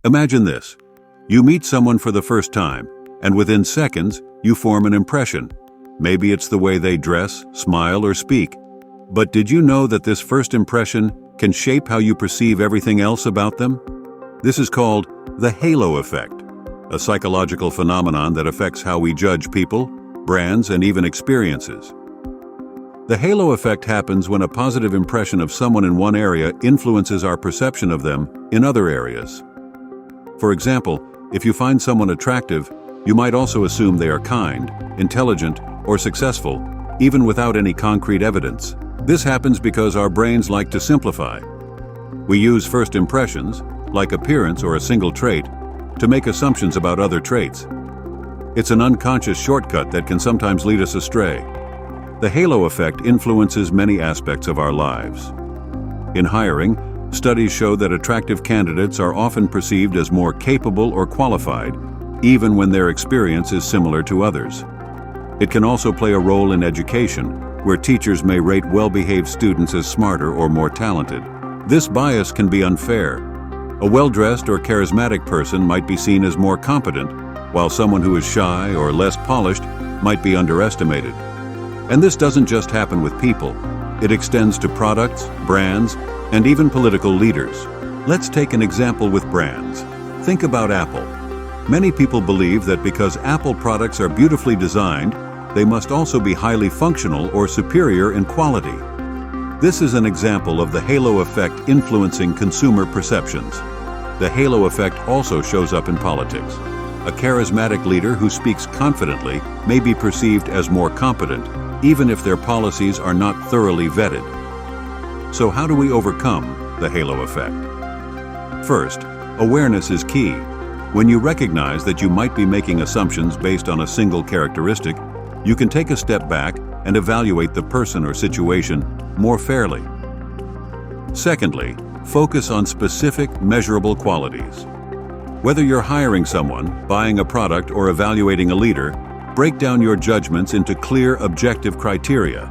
Imagine this. You meet someone for the first time, and within seconds, you form an impression. Maybe it's the way they dress, smile, or speak. But did you know that this first impression can shape how you perceive everything else about them? This is called the halo effect, a psychological phenomenon that affects how we judge people, brands, and even experiences. The halo effect happens when a positive impression of someone in one area influences our perception of them in other areas. For example, if you find someone attractive, you might also assume they are kind, intelligent, or successful, even without any concrete evidence. This happens because our brains like to simplify. We use first impressions, like appearance or a single trait, to make assumptions about other traits. It's an unconscious shortcut that can sometimes lead us astray. The halo effect influences many aspects of our lives. In hiring, studies show that attractive candidates are often perceived as more capable or qualified, even when their experience is similar to others. It can also play a role in education, where teachers may rate well-behaved students as smarter or more talented. This bias can be unfair. A well-dressed or charismatic person might be seen as more competent, while someone who is shy or less polished might be underestimated. And this doesn't just happen with people. It extends to products, brands, and even political leaders. Let's take an example with brands. Think about Apple. Many people believe that because Apple products are beautifully designed, they must also be highly functional or superior in quality. This is an example of the halo effect influencing consumer perceptions. The halo effect also shows up in politics. A charismatic leader who speaks confidently may be perceived as more competent, even if their policies are not thoroughly vetted. So how do we overcome the halo effect? First, awareness is key. When you recognize that you might be making assumptions based on a single characteristic, you can take a step back and evaluate the person or situation more fairly. Secondly, focus on specific, measurable qualities. Whether you're hiring someone, buying a product, or evaluating a leader, break down your judgments into clear, objective criteria.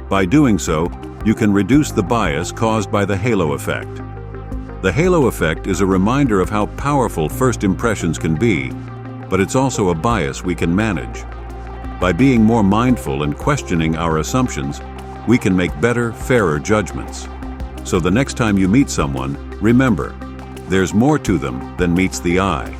By doing so, you can reduce the bias caused by the halo effect. The halo effect is a reminder of how powerful first impressions can be, but it's also a bias we can manage. By being more mindful and questioning our assumptions, we can make better, fairer judgments. So the next time you meet someone, remember, there's more to them than meets the eye.